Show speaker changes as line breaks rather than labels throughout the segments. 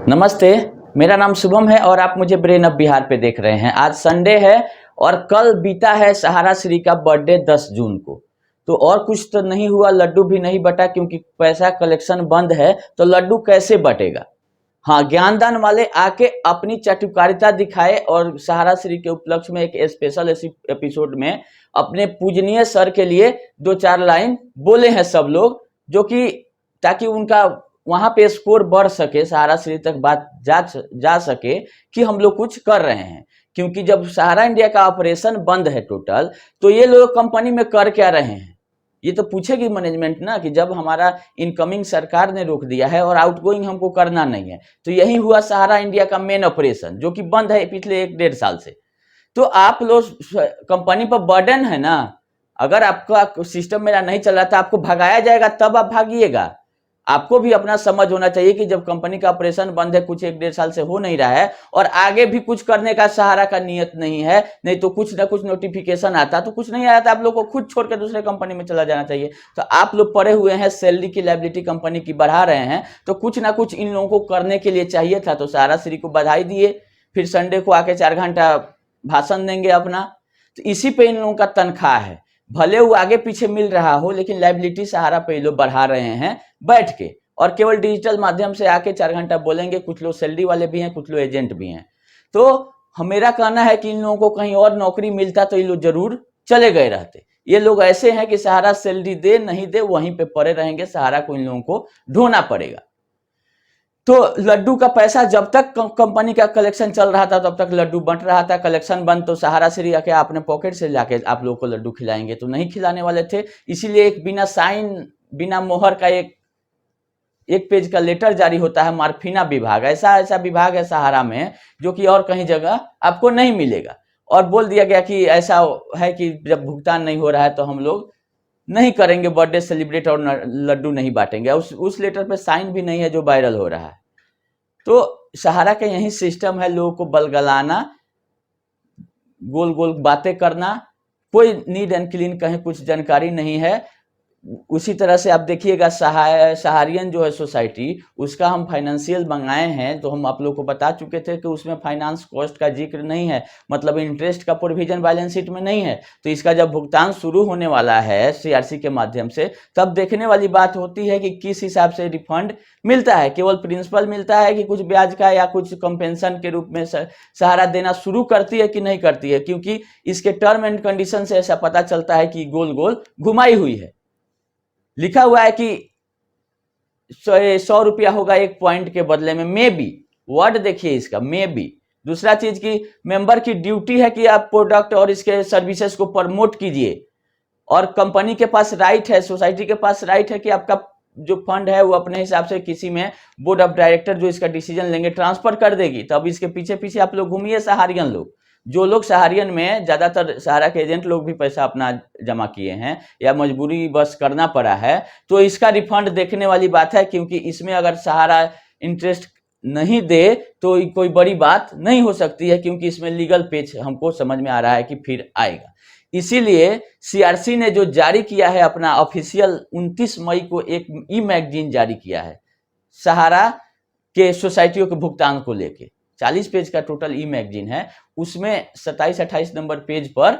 नमस्ते, मेरा नाम शुभम है और आप मुझे ब्रेन ऑफ बिहार पे देख रहे हैं। आज संडे है और कल बीता है सहारा श्री का बर्थडे 10 जून को। तो और कुछ तो नहीं हुआ, लड्डू भी नहीं बटा क्योंकि पैसा कलेक्शन बंद है, तो लड्डू कैसे बटेगा। हाँ, ज्ञानदान वाले आके अपनी चाटुकारिता दिखाए और सहारा श्री के उपलक्ष्य में एक स्पेशल एपिसोड में अपने पूजनीय सर के लिए 2-4 लाइन बोले हैं सब लोग, जो कि ताकि उनका वहां पे स्कोर बढ़ सके, सहारा श्री तक बात जा सके कि हम लोग कुछ कर रहे हैं। क्योंकि जब सहारा इंडिया का ऑपरेशन बंद है टोटल, तो ये लोग कंपनी में कर क्या रहे हैं, ये तो पूछेगी मैनेजमेंट ना। कि जब हमारा इनकमिंग सरकार ने रोक दिया है और आउटगोइंग हमको करना नहीं है, तो यही हुआ सहारा इंडिया का मेन ऑपरेशन, जो कि बंद है पिछले 1-1.5 साल से। तो आप लोग कंपनी पर बर्डन है ना। अगर आपका सिस्टम मेरा नहीं चल रहा था, आपको भगाया जाएगा तब आप भागिएगा। आपको भी अपना समझ होना चाहिए कि जब कंपनी का ऑपरेशन बंद है, कुछ 1-1.5 साल से हो नहीं रहा है और आगे भी कुछ करने का सहारा का नियत नहीं है, नहीं तो कुछ ना कुछ नोटिफिकेशन आता, तो कुछ नहीं आया था, आप लोग को खुद छोड़ के दूसरे कंपनी में चला जाना चाहिए। तो आप लोग पड़े हुए हैं, सैलरी की लायबिलिटी कंपनी की बढ़ा रहे हैं, तो कुछ ना कुछ इन लोगों को करने के लिए चाहिए था। तो सहारा श्री को बधाई दिए, फिर संडे को आके 4 घंटा भाषण देंगे अपना। तो इसी पे इन लोगों का तनख्वाह है। भले वो आगे पीछे मिल रहा हो, लेकिन लायबिलिटी सहारा पे लोग बढ़ा रहे हैं बैठ के, और केवल डिजिटल माध्यम से आके 4 घंटा बोलेंगे। कुछ लोग सैलरी वाले भी हैं, कुछ लोग एजेंट भी हैं। तो मेरा कहना है कि इन लोगों को कहीं और नौकरी मिलता तो ये लोग जरूर चले गए रहते। ये लोग ऐसे हैं कि सहारा सैलरी दे नहीं दे वहीं पे पड़े रहेंगे, सहारा को इन लोगों को ढोना पड़ेगा। तो लड्डू का पैसा जब तक कंपनी का कलेक्शन चल रहा था तब तक लड्डू बंट रहा था। कलेक्शन बंद तो सहारा श्री आके अपने पॉकेट से लाके आप लोगों को लड्डू खिलाएंगे, तो नहीं खिलाने वाले थे। इसीलिए एक बिना साइन, बिना मोहर का एक पेज का लेटर जारी होता है मार्फिना विभाग। ऐसा विभाग है सहारा में, जो कि और कहीं जगह आपको नहीं मिलेगा। और बोल दिया गया कि ऐसा है कि जब भुगतान नहीं हो रहा है तो हम लोग नहीं करेंगे बर्थडे सेलिब्रेट और लड्डू नहीं बांटेंगे। उस लेटर पे साइन भी नहीं है जो वायरल हो रहा है। तो सहारा का यही सिस्टम है, लोगों को बलगलाना, गोल गोल बातें करना, कोई नीड एंड क्लीन कहीं कुछ जानकारी नहीं है। उसी तरह से आप देखिएगा सहारियन जो है सोसाइटी, उसका हम फाइनेंशियल मंगाए हैं, तो हम आप लोग को बता चुके थे कि उसमें फाइनेंस कॉस्ट का जिक्र नहीं है, मतलब इंटरेस्ट का प्रोविजन बैलेंस शीट में नहीं है। तो इसका जब भुगतान शुरू होने वाला है सीआरसी के माध्यम से, तब देखने वाली बात होती है कि किस हिसाब से रिफंड मिलता है। केवल प्रिंसिपल मिलता है कि कुछ ब्याज का या कुछ कंपेंशन के रूप में सहारा देना शुरू करती है कि नहीं करती है, क्योंकि इसके टर्म एंड कंडीशन से ऐसा पता चलता है कि गोल गोल घुमाई हुई है। लिखा हुआ है कि 100 रुपया होगा 1 पॉइंट के बदले में, मे बी, वर्ड देखिए इसका, मे बी। दूसरा चीज की मेंबर की ड्यूटी है कि आप प्रोडक्ट और इसके सर्विसेज को प्रमोट कीजिए, और कंपनी के पास राइट है, सोसाइटी के पास राइट है कि आपका जो फंड है वो अपने हिसाब से किसी में बोर्ड ऑफ डायरेक्टर जो इसका डिसीजन लेंगे ट्रांसफर कर देगी। तो अब इसके पीछे पीछे आप लोग घूमिए सहारियन लोग, जो लोग सहारियन में ज्यादातर सहारा के एजेंट लोग भी पैसा अपना जमा किए हैं या मजबूरी बस करना पड़ा है, तो इसका रिफंड देखने वाली बात है। क्योंकि इसमें अगर सहारा इंटरेस्ट नहीं दे तो कोई बड़ी बात नहीं हो सकती है, क्योंकि इसमें लीगल पेच हमको समझ में आ रहा है कि फिर आएगा। इसीलिए सीआरसी ने जो जारी किया है अपना ऑफिशियल 29 मई को एक ई मैगजीन जारी किया है सहारा के सोसाइटियों के भुगतान को लेके। 40 पेज का टोटल ई मैगजीन है। उसमें 27-28 नंबर पेज पर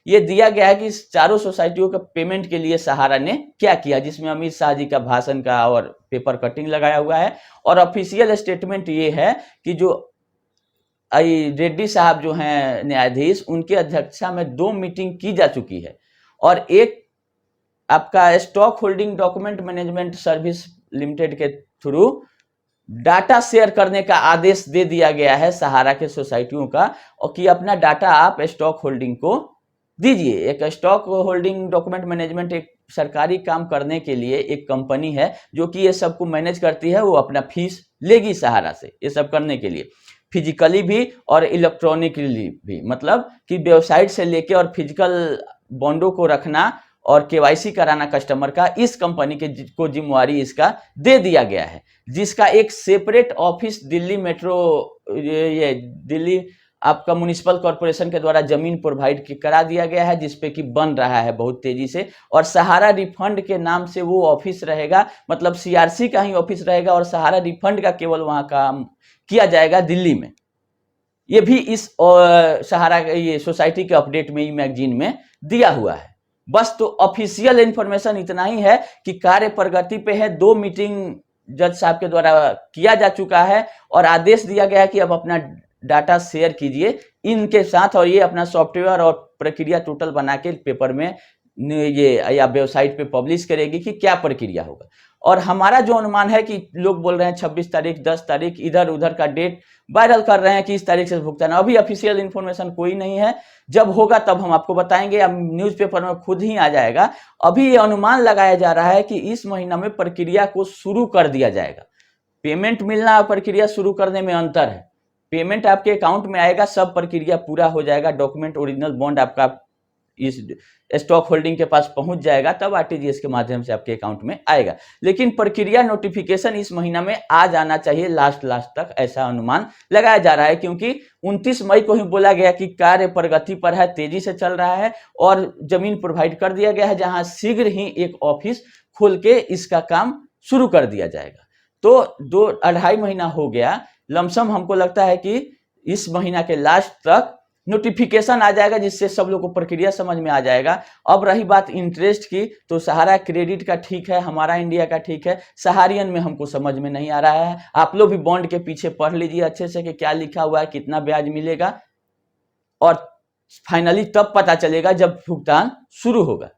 यह दिया गया है कि चारों सोसाइटियों के पेमेंट के लिए सहारा ने क्या किया, जिसमें अमित शाह जी का भाषण का और पेपर कटिंग लगाया हुआ है। और ऑफिशियल स्टेटमेंट ये है कि जो रेड्डी साहब जो हैं न्यायाधीश, उनके अध्यक्षता में 2 मीटिंग की जा चुकी है, और एक आपका stock holding document management service limited के थ्रू डाटा शेयर करने का आदेश दे दिया गया है सहारा के सोसाइटियों का, और कि अपना डाटा आप स्टॉक होल्डिंग को दीजिए। एक स्टॉक होल्डिंग डॉक्यूमेंट मैनेजमेंट एक सरकारी काम करने के लिए एक कंपनी है जो कि ये सबको मैनेज करती है। वो अपना फीस लेगी सहारा से ये सब करने के लिए, फिजिकली भी और इलेक्ट्रॉनिकली भी, मतलब कि वेबसाइट से लेके और फिजिकल बॉन्डों को रखना और केवाईसी कराना कस्टमर का, इस कंपनी के को जिम्मेवारी इसका दे दिया गया है। जिसका एक सेपरेट ऑफिस दिल्ली मेट्रो, ये दिल्ली आपका म्युनिसिपल कॉर्पोरेशन के द्वारा जमीन प्रोवाइड करा दिया गया है, जिसपे कि बन रहा है बहुत तेजी से। और सहारा रिफंड के नाम से वो ऑफिस रहेगा, मतलब सीआरसी का ही ऑफिस रहेगा और सहारा रिफंड का केवल वहां काम किया जाएगा दिल्ली में। ये भी इस सहारा ये सोसाइटी के अपडेट में, ई मैगजीन में दिया हुआ है। बस तो ऑफिशियल इंफॉर्मेशन इतना ही है कि कार्य प्रगति पे है। 2 मीटिंग जज साहब के द्वारा किया जा चुका है और आदेश दिया गया है कि अब अपना डाटा शेयर कीजिए इनके साथ, और ये अपना सॉफ्टवेयर और प्रक्रिया टोटल बना के पेपर में ये या वेबसाइट पे पब्लिश करेगी कि क्या प्रक्रिया होगा। और हमारा जो अनुमान है कि लोग बोल रहे हैं 26 तारीख 10 तारीख, इधर उधर का डेट वायरल कर रहे हैं कि इस तारीख से भुगतान, अभी ऑफिशियल इन्फॉर्मेशन कोई नहीं है। जब होगा तब हम आपको बताएंगे, अब न्यूज़पेपर में खुद ही आ जाएगा। अभी ये अनुमान लगाया जा रहा है कि इस महीना में प्रक्रिया को शुरू कर दिया जाएगा। पेमेंट मिलना और प्रक्रिया शुरू करने में अंतर है। पेमेंट आपके अकाउंट में आएगा, सब प्रक्रिया पूरा हो जाएगा, डॉक्यूमेंट ओरिजिनल बॉन्ड आपका इस स्टॉक होल्डिंग के पास पहुंच जाएगा, तब आरटीजीएस के माध्यम से आपके अकाउंट में आएगा। लेकिन प्रक्रिया नोटिफिकेशन इस महीना में आ जाना चाहिए लास्ट तक, ऐसा अनुमान लगाया जा रहा है। क्योंकि 29 मई को ही बोला गया कि कार्य प्रगति पर है, तेजी से चल रहा है और जमीन प्रोवाइड कर दिया गया है, जहां शीघ्र ही एक ऑफिस खोल के इसका काम शुरू कर दिया जाएगा। तो 2-2.5 महीना हो गया लमसम। हमको लगता है कि इस महीना के लास्ट तक नोटिफिकेशन आ जाएगा, जिससे सब लोग को प्रक्रिया समझ में आ जाएगा। अब रही बात इंटरेस्ट की, तो सहारा क्रेडिट का ठीक है, हमारा इंडिया का ठीक है, सहारियन में हमको समझ में नहीं आ रहा है। आप लोग भी बॉन्ड के पीछे पढ़ लीजिए अच्छे से कि क्या लिखा हुआ है, कितना ब्याज मिलेगा, और फाइनली तब पता चलेगा जब भुगतान शुरू होगा।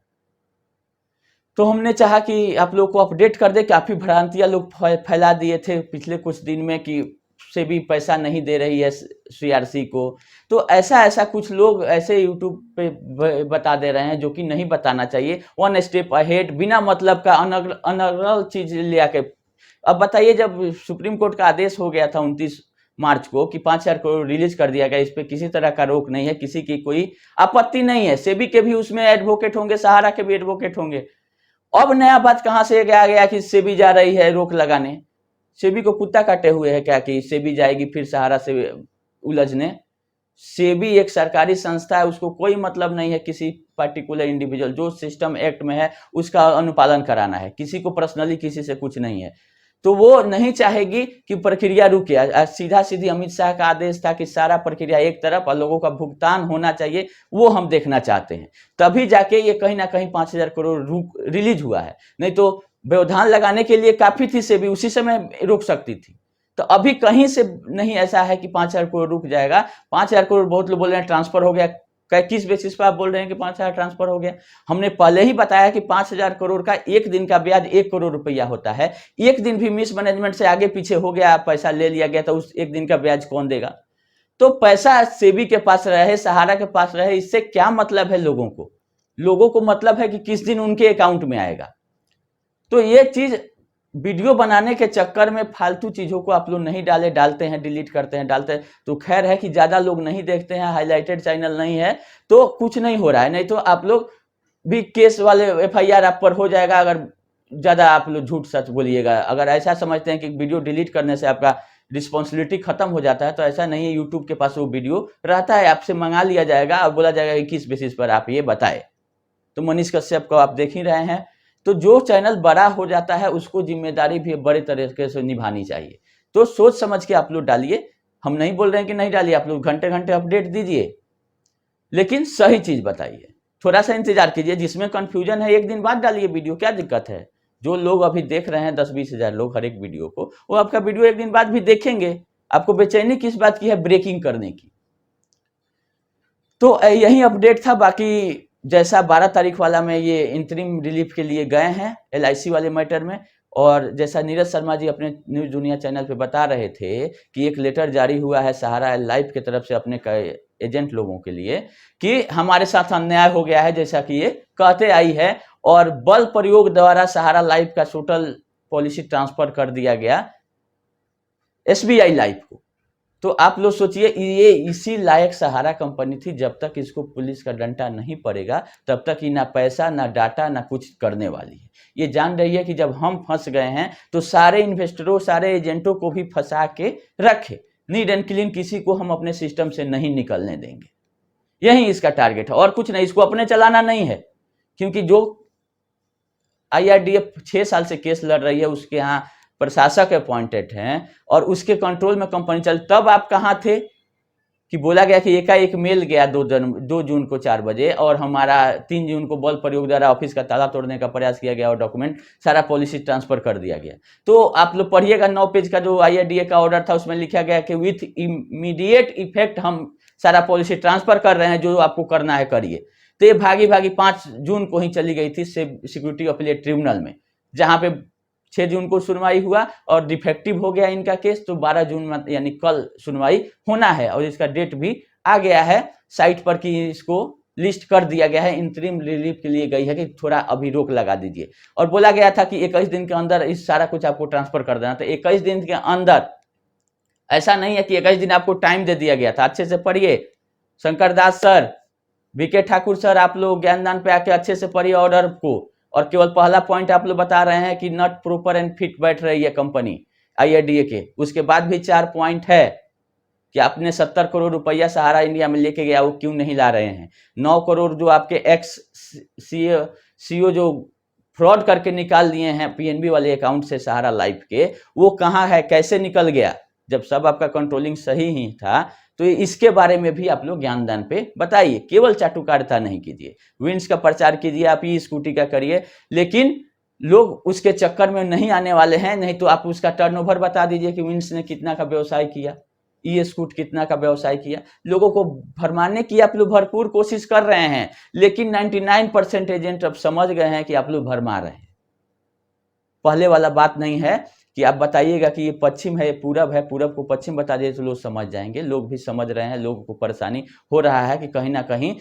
तो हमने चाहा कि आप लोग को अपडेट कर दे। काफी भ्रांतियां लोग फैला दिए थे पिछले कुछ दिन में कि से भी पैसा नहीं दे रही है सीआरसी को। तो ऐसा कुछ लोग ऐसे यूट्यूब पे बता दे रहे हैं जो कि नहीं बताना चाहिए। 1 स्टेप अहेड, बिना मतलब का अनर्गल चीज ले आके। अब बताइए, जब सुप्रीम कोर्ट का आदेश हो गया था 29 मार्च को कि 5,000 करोड़ रिलीज कर दिया गया, इस पे किसी तरह का रोक नहीं है, किसी की कोई आपत्ति नहीं है। सेबी के भी उसमें एडवोकेट होंगे, सहारा के भी एडवोकेट होंगे। अब नया बात कहां से आ गया कि सेबी जा रही है रोक लगाने? सेबी को कुत्ता काटे हुए है क्या कि सेबी जाएगी फिर सहारा से उलझने? सेबी एक सरकारी संस्था है, उसको कोई मतलब नहीं है किसी पर्टिकुलर इंडिविजुअल, जो सिस्टम एक्ट में है उसका अनुपालन कराना है। किसी को पर्सनली किसी से कुछ नहीं है। तो वो नहीं चाहेगी कि प्रक्रिया रुके। सीधा सीधी अमित शाह का आदेश था कि सारा प्रक्रिया एक तरफ और लोगों का भुगतान होना चाहिए, वो हम देखना चाहते हैं। तभी जाके ये कहीं ना कहीं 5,000 करोड़ रिलीज हुआ है। नहीं तो व्यवधान लगाने के लिए काफी थी, से भी उसी समय रोक सकती थी। तो अभी कहीं से नहीं ऐसा है कि 5,000 करोड़ रुक जाएगा। 5,000 करोड़ बहुत लोग बोल रहे हैं ट्रांसफर हो गया। किस बेसिस पर आप बोल रहे हैं कि 5,000 ट्रांसफर हो गया? हमने पहले ही बताया कि 5,000 करोड़ का एक दिन का ब्याज 1 करोड़ रुपया होता है। एक दिन भी मिसमैनेजमेंट से आगे पीछे हो गया, पैसा ले लिया गया, तो उस एक दिन का ब्याज कौन देगा? तो पैसा सेबी के पास रहे, सहारा के पास रहे, इससे क्या मतलब है लोगों को? लोगों को मतलब है कि किस दिन उनके अकाउंट में आएगा। तो ये चीज वीडियो बनाने के चक्कर में फालतू चीजों को आप लोग नहीं डालते हैं, डिलीट करते हैं, डालते हैं। तो खैर है कि ज्यादा लोग नहीं देखते हैं, हाईलाइटेड चैनल नहीं है, तो कुछ नहीं हो रहा है। नहीं तो आप लोग भी केस वाले FIR आप पर हो जाएगा अगर ज्यादा आप लोग झूठ सच बोलिएगा। अगर ऐसा समझते हैं कि वीडियो डिलीट करने से आपका रिस्पॉन्सिबिलिटी खत्म हो जाता है, तो ऐसा नहीं है। यूट्यूब के पास वो वीडियो रहता है, आपसे मंगा लिया जाएगा और बोला जाएगा कि किस बेसिस पर आप ये बताए। तो मनीष कश्यप को आप देख ही रहे हैं। तो जो चैनल बड़ा हो जाता है उसको जिम्मेदारी भी बड़े तरीके से निभानी चाहिए। तो सोच समझ के आप लोग डालिए। हम नहीं बोल रहे हैं कि नहीं डालिए, आप लोग घंटे घंटे अपडेट दीजिए, लेकिन सही चीज बताइए। थोड़ा सा इंतजार कीजिए, जिसमें कंफ्यूजन है एक दिन बाद डालिए वीडियो, क्या दिक्कत है? जो लोग अभी देख रहे हैं 10-20 हजार लोग हर एक वीडियो को, वो आपका वीडियो एक दिन बाद भी देखेंगे। आपको बेचैनी किस बात की है ब्रेकिंग करने की? तो यही अपडेट था। बाकी जैसा 12 तारीख वाला में ये इंतरिम रिलीफ के लिए गए हैं LIC वाले मैटर में, और जैसा नीरज शर्मा जी अपने न्यूज दुनिया चैनल पे बता रहे थे कि एक लेटर जारी हुआ है सहारा लाइफ की तरफ से अपने एजेंट लोगों के लिए कि हमारे साथ अन्याय हो गया है, जैसा कि ये कहते आई है, और बल प्रयोग द्वारा सहारा लाइफ का टोटल पॉलिसी ट्रांसफर कर दिया गया SBI लाइफ को। तो आप लोग सोचिए, ये इसी लायक सहारा कंपनी थी। जब तक इसको पुलिस का डंडा नहीं पड़ेगा तब तक ही ना पैसा, ना डाटा, ना कुछ करने वाली है। ये जान रही है कि जब हम फंस गए हैं तो सारे इन्वेस्टरों, सारे एजेंटों को भी फंसा के रखे। नीट एंड क्लीन किसी को हम अपने सिस्टम से नहीं निकलने देंगे। यही इसका टारगेट है और कुछ नहीं, इसको अपने चलाना नहीं है, क्योंकि जो IRDF 6 साल से केस लड़ रही है उसके यहाँ प्रशासक अपॉइंटेड हैं और उसके कंट्रोल में कंपनी चल। तब आप कहाँ थे कि बोला गया कि एकाएक मेल गया 2 जून को 4 बजे और हमारा 3 जून को बल प्रयोग द्वारा ऑफिस का ताला तोड़ने का प्रयास किया गया और डॉक्यूमेंट सारा पॉलिसी ट्रांसफर कर दिया गया। तो आप लोग पढ़िएगा 9 पेज का जो IRDA का ऑर्डर था, उसमें लिखा गया कि विथ इमीडिएट इफेक्ट हम सारा पॉलिसी ट्रांसफर कर रहे हैं, जो आपको करना है करिए। तो ये भागी 5 जून को ही चली गई थी सिक्योरिटी अपीलेट ट्रिब्यूनल में, जहां पे 6 जून को सुनवाई हुआ और डिफेक्टिव हो गया इनका केस। तो 12 जून में यानी कल सुनवाई होना है और इसका डेट भी आ गया है साइट पर कि इसको लिस्ट कर दिया गया है। इंतरिम रिलीफ के लिए गई है कि थोड़ा अभी रोक लगा दीजिए और बोला गया था कि 21 दिन के अंदर इस सारा कुछ आपको ट्रांसफर कर देना। तो 21 दिन के अंदर, ऐसा नहीं है कि 21 दिन आपको टाइम दे दिया गया था। अच्छे से पढ़िए, शंकर दास सर, VK ठाकुर सर, आप लोग ज्ञानदान पे आके अच्छे से पढ़िए ऑर्डर को। और केवल पहला पॉइंट आप लोग बता रहे हैं कि नॉट प्रॉपर एंड फिट बैठ रही है कंपनी IRDA के। उसके बाद भी 4 पॉइंट है कि आपने 70 करोड़ रुपया सहारा इंडिया में लेके गया, वो क्यों नहीं ला रहे हैं। 9 करोड़ जो आपके एक्स CEO जो फ्रॉड करके निकाल दिए हैं PNB वाले अकाउंट से सहारा लाइफ के, वो कहाँ है, कैसे निकल गया, जब सब आपका कंट्रोलिंग सही ही था। तो इसके बारे में भी आप लोग ज्ञानदान पे बताइए, केवल चाटुकारिता नहीं कीजिए। विंड्स का प्रचार कीजिए, आप ही स्कूटी का करिए, लेकिन लोग उसके चक्कर में नहीं आने वाले हैं। नहीं तो आप उसका टर्नओवर बता दीजिए कि विंड्स ने कितना का व्यवसाय किया, स्कूट कितना का व्यवसाय किया। लोगों को भरमाने की आप लोग भरपूर कोशिश कर रहे हैं, लेकिन 99% एजेंट अब समझ गए हैं कि आप लोग भरमा रहे हैं। पहले वाला बात नहीं है कि आप बताइएगा कि ये पश्चिम है, ये पूरब है, पूरब को पश्चिम बता दिए तो लोग समझ जाएंगे। लोग भी समझ रहे हैं, लोगों को परेशानी हो रहा है कि कहीं ना कहीं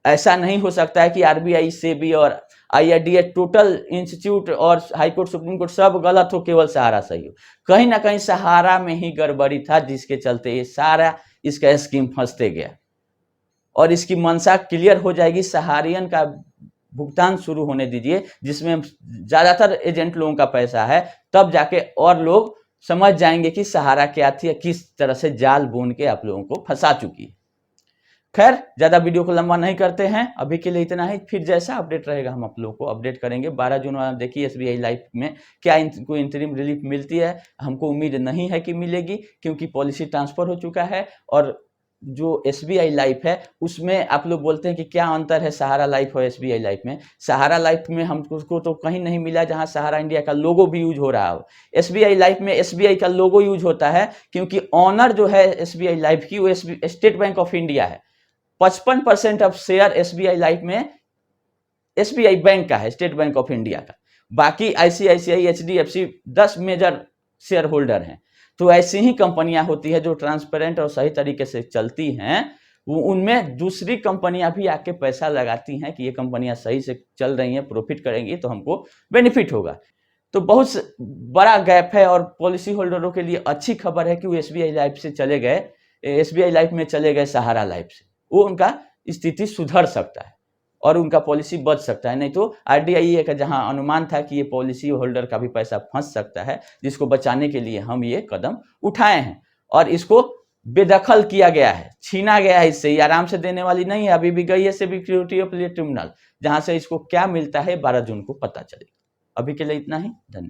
ऐसा नहीं हो सकता है कि RBI, SEBI और IRDA टोटल इंस्टीट्यूट और हाईकोर्ट, सुप्रीम कोर्ट सब गलत हो, केवल सहारा सही हो। कहीं ना कहीं सहारा में ही गड़बड़ी था, जिसके चलते ये सारा इसका स्कीम फंसते गया। और इसकी मंशा क्लियर हो जाएगी, सहारियन का भुगतान शुरू होने दीजिए, जिसमें ज्यादातर एजेंट लोगों का पैसा है। तब जाके और लोग समझ जाएंगे कि सहारा क्या थी, किस तरह से जाल बुन के आप लोगों को फंसा चुकी है। खैर, ज्यादा वीडियो को लंबा नहीं करते हैं, अभी के लिए इतना ही। फिर जैसा अपडेट रहेगा हम आप लोगों को अपडेट करेंगे। 12 जून वाला देखिए SBI लाइफ में क्या इनको इंतरिम रिलीफ मिलती है। हमको उम्मीद नहीं है कि मिलेगी, क्योंकि पॉलिसी ट्रांसफर हो चुका है। और जो SBI लाइफ है उसमें आप लोग बोलते हैं कि क्या अंतर है सहारा लाइफ और SBI लाइफ में। सहारा लाइफ में हमको तो कहीं नहीं मिला जहां सहारा इंडिया का लोगो भी यूज हो रहा हो। SBI लाइफ में SBI का लोगो यूज होता है, क्योंकि ऑनर जो है SBI लाइफ की वो स्टेट बैंक ऑफ इंडिया है। 55% ऑफ शेयर SBI लाइफ में SBI बैंक का है, स्टेट बैंक ऑफ इंडिया का। बाकी ICICI, HDFC 10 major share holder हैं। तो ऐसी ही कंपनियां होती है जो ट्रांसपेरेंट और सही तरीके से चलती हैं। वो उनमें दूसरी कंपनियां भी आके पैसा लगाती हैं कि ये कंपनियां सही से चल रही हैं, प्रॉफिट करेंगी तो हमको बेनिफिट होगा। तो बहुत बड़ा गैप है और पॉलिसी होल्डरों के लिए अच्छी खबर है कि वो SBI लाइफ से चले गए, SBI लाइफ में चले गए सहारा लाइफ से। वो उनका स्थिति सुधर सकता है और उनका पॉलिसी बच सकता है। नहीं तो RDIA का जहां अनुमान था कि ये पॉलिसी होल्डर का भी पैसा फंस सकता है, जिसको बचाने के लिए हम ये कदम उठाए हैं और इसको बेदखल किया गया है, छीना गया है इससे। ये आराम से देने वाली नहीं है। अभी भी गई है सिक्योरिटी अपीलेट ट्रिब्यूनल, जहां से इसको क्या मिलता है 12 जून को पता चलेगा। अभी के लिए इतना ही, धन्यवाद।